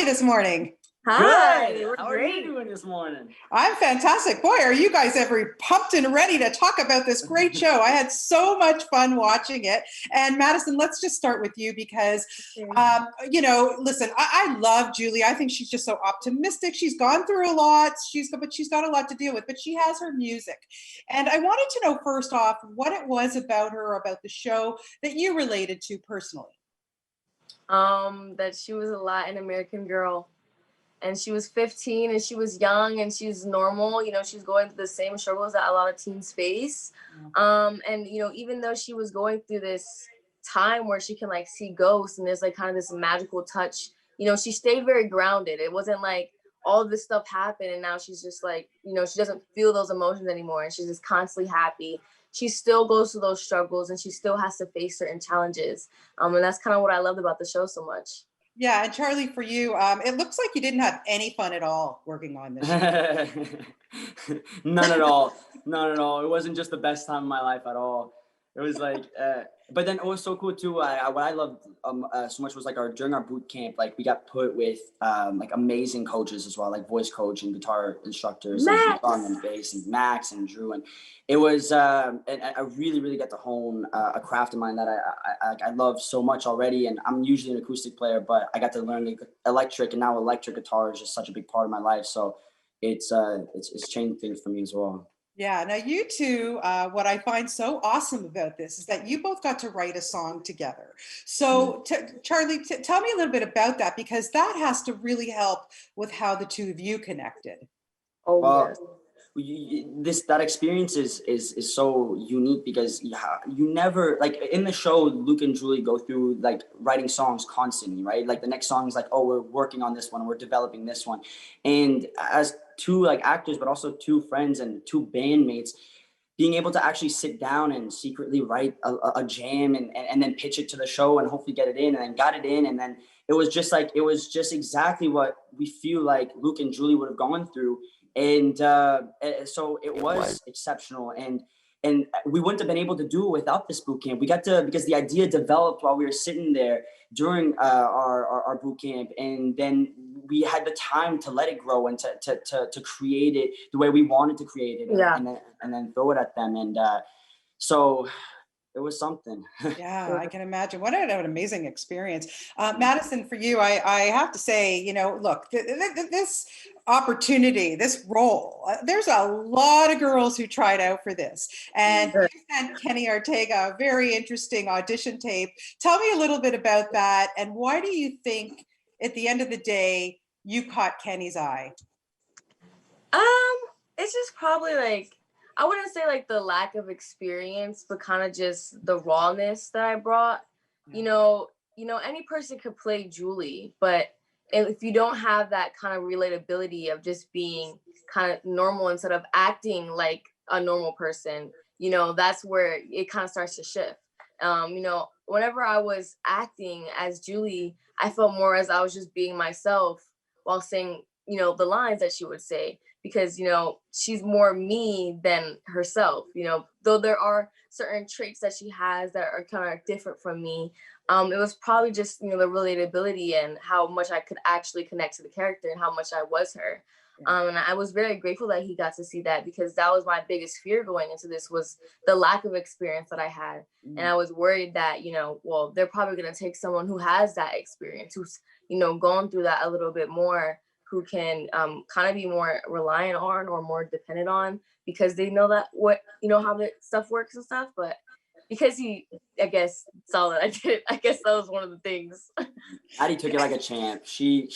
this morning? Hi, Good. we're How great. are you doing this morning? I'm fantastic. Boy, are you guys ever pumped and ready to talk about this great show? I had so much fun watching it. And Madison, let's just start with you because, listen, I love Julie. I think she's just so optimistic. She's gone through a lot. But she's got a lot to deal with. But she has her music. And I wanted to know first off what it was about her, about the show that you related to personally. That she was a Latin American girl, and she was 15, and she was young, and she's normal. She's going through the same struggles that a lot of teens face. And even though she was going through this time where she can like see ghosts, and there's like kind of this magical touch, she stayed very grounded. It wasn't like all this stuff happened and now she's just like, she doesn't feel those emotions anymore, and she's just constantly happy. She still goes through those struggles, and she still has to face certain challenges. And that's kind of what I loved about the show so much. Yeah, and Charlie, for you, it looks like you didn't have any fun at all working on this show. None at all. None at all. It wasn't just the best time of my life at all. It was like, but then it was so cool too. What I loved so much was like during our boot camp, like we got put with like amazing coaches as well, like voice coach and guitar instructors, and drum and bass, and Max and Drew, and it was and I really really got to hone a craft of mine that I love so much already. And I'm usually an acoustic player, but I got to learn the electric, and now electric guitar is just such a big part of my life. So it's changed things for me as well. Yeah, now you two, what I find so awesome about this is that you both got to write a song together. So Charlie, tell me a little bit about that, because that has to really help with how the two of you connected. Oh, yes. That experience is so unique because you never, like in the show, Luke and Julie go through like writing songs constantly, right? Like the next song is like, oh, we're working on this one, we're developing this one. And as two like actors, but also two friends and two bandmates, being able to actually sit down and secretly write a jam and then pitch it to the show and hopefully get it in, and then got it in. And then it was just exactly what we feel like Luke and Julie would have gone through. And so it was exceptional, and we wouldn't have been able to do it without this boot camp. We got to, because the idea developed while we were sitting there during our boot camp, and then we had the time to let it grow and to create it the way we wanted to create it, and then throw it at them. And so it was something. Yeah, I can imagine. What an amazing experience. Madison, for you, I have to say, look, this opportunity, this role, there's a lot of girls who tried out for this. And you sent Kenny Ortega a very interesting audition tape. Tell me a little bit about that. And why do you think, at the end of the day, you caught Kenny's eye? It's just probably like, I wouldn't say like the lack of experience, but kind of just the rawness that I brought. Any person could play Julie, but if you don't have that kind of relatability of just being kind of normal instead of acting like a normal person, that's where it kind of starts to shift. Whenever I was acting as Julie, I felt more as I was just being myself while saying, the lines that she would say, because, she's more me than herself, though there are certain traits that she has that are kind of different from me. It was probably just, the relatability and how much I could actually connect to the character and how much I was her. And I was very grateful that he got to see that, because that was my biggest fear going into this, was the lack of experience that I had. And I was worried that, they're probably going to take someone who has that experience, who's, gone through that a little bit more, who can kind of be more reliant on or more dependent on, because they know that how the stuff works and stuff. But because he, I guess, saw that I did it, I guess that was one of the things. Addie took it like a champ. She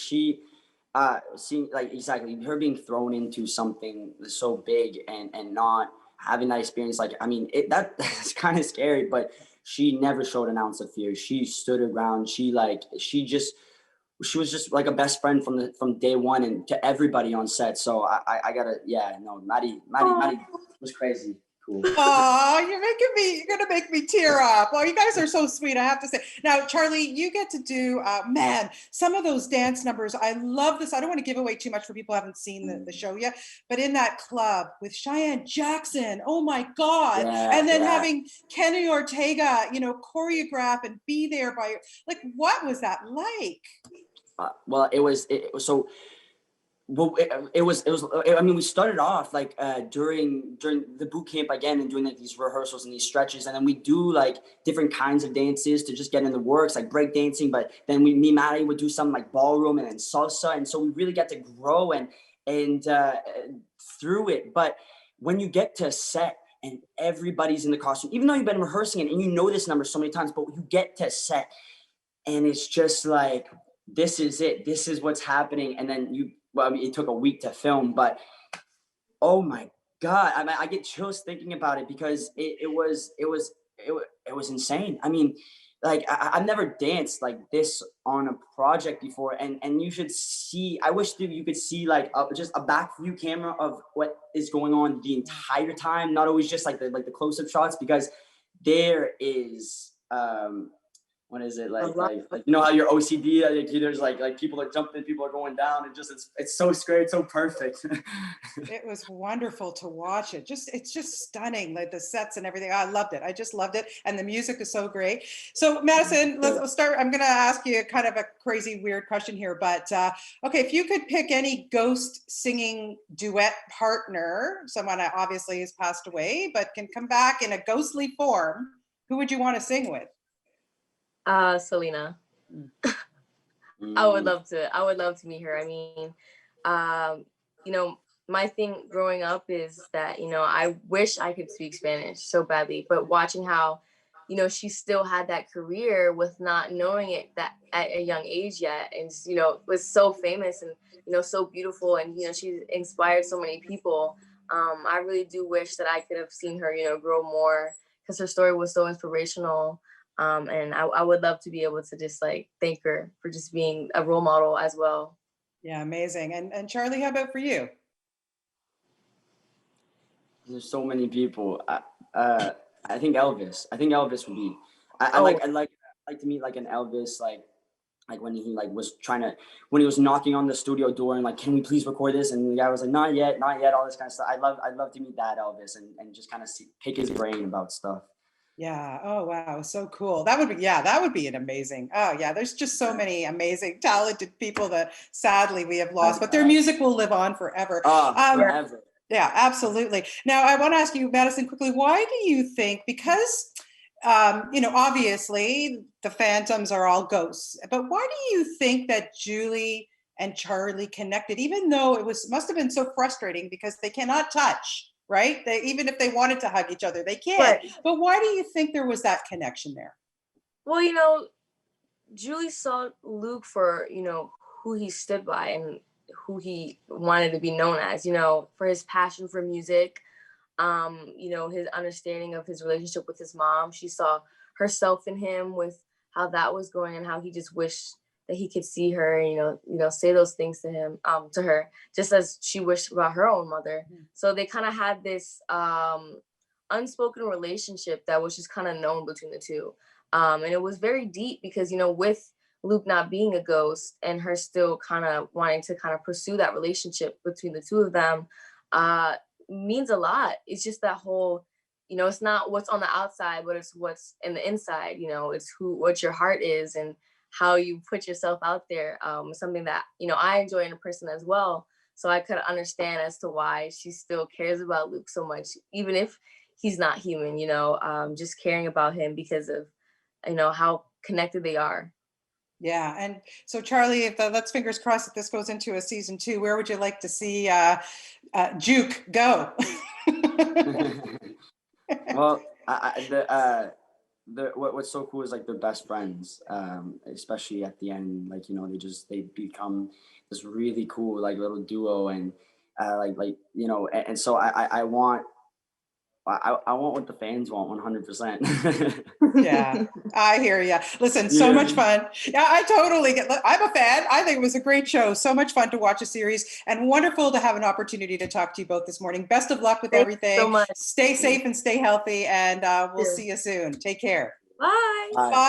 seeing like exactly her being thrown into something so big and not having that experience. Like, I mean, that's kind of scary, but she never showed an ounce of fear. She stood her ground. She was just like a best friend from day one and to everybody on set. So I gotta, Maddie was crazy. Cool. Oh, you're gonna make me tear up. Oh, you guys are so sweet, I have to say. Now, Charlie, you get to do, some of those dance numbers. I love this. I don't want to give away too much for people who haven't seen the show yet, but in that club with Cheyenne Jackson, oh my God. And then having Kenny Ortega, choreograph and be there by, like, what was that like? well, it was so. Well, it was. I mean, we started off like during the boot camp again, and doing like these rehearsals and these stretches, and then we do like different kinds of dances to just get in the works, like break dancing. But then me and Maddie would do some like ballroom and then salsa, and so we really get to grow and through it. But when you get to a set and everybody's in the costume, even though you've been rehearsing it and you know this number so many times, but you get to a set and it's just like, this is it. This is what's happening, and then well, I mean, it took a week to film, but oh my God, I mean, I get chills thinking about it because it was insane. I mean, like I've never danced like this on a project before, and you should see. I wish that you could see like just a back view camera of what is going on the entire time, not always just like the close up shots, because there is what is it like you know how your OCD, like there's like people are jumping, people are going down, and just it's so great, so perfect. It was wonderful to watch it. It's just stunning, like the sets and everything. I loved it. I just loved it, and the music is so great. So Madison, let's start. I'm going to ask you kind of a crazy, weird question here, but okay, if you could pick any ghost singing duet partner, someone obviously has passed away, but can come back in a ghostly form, who would you want to sing with? Selena. I would love to meet her. I mean, you know, my thing growing up is that, you know, I wish I could speak Spanish so badly, but watching how, you know, she still had that career with not knowing it that at a young age yet, and, you know, was so famous and, you know, so beautiful, and, you know, she's inspired so many people. I really do wish that I could have seen her, you know, grow more, because her story was so inspirational. And I would love to be able to just like thank her for just being a role model as well. Yeah, amazing. And Charlie, how about for you? There's so many people. I think Elvis. I think Elvis would be. I'd like to meet like an Elvis, like when he like was when he was knocking on the studio door and like, can we please record this? And the guy was like, not yet, all this kind of stuff. I'd love to meet that Elvis and just kind of pick his brain about stuff. Yeah. Oh, wow. So cool. That would be an amazing. Oh, yeah. There's just so many amazing, talented people that sadly we have lost, but their music will live on forever. Forever. Yeah, absolutely. Now, I want to ask you, Madison, quickly, why do you think, because, you know, obviously the Phantoms are all ghosts, but why do you think that Julie and Charlie connected, even though must have been so frustrating because they cannot touch? Right? Even if they wanted to hug each other, they can't. Right. But why do you think there was that connection there? Well, you know, Julie saw Luke for, you know, who he stood by and who he wanted to be known as, you know, for his passion for music, you know, his understanding of his relationship with his mom. She saw herself in him with how that was going and how he just wished that he could see her, you know, say those things to him, to her, just as she wished about her own mother. Mm-hmm. So they kind of had this unspoken relationship that was just kind of known between the two. And it was very deep because, you know, with Luke not being a ghost and her still kind of wanting to kind of pursue that relationship between the two of them means a lot. It's just that whole, you know, it's not what's on the outside, but it's what's in the inside, you know, it's what your heart is and how you put yourself out there, something that, you know, I enjoy in a person as well. So I could understand as to why she still cares about Luke so much, even if he's not human, you know, just caring about him because of, you know, how connected they are. Yeah. And so Charlie, if let's fingers crossed that this goes into a season 2, where would you like to see Juke go? Well, what's so cool is like they're best friends, especially at the end. Like, you know, they become this really cool like little duo, and like you know, and so I want what the fans want 100%. Yeah, I hear you. Listen, so much fun. Yeah, I totally I'm a fan. I think it was a great show. So much fun to watch a series, and wonderful to have an opportunity to talk to you both this morning. Best of luck with everything. So much. Stay safe and stay healthy, and we'll see you soon. Take care. Bye. Bye.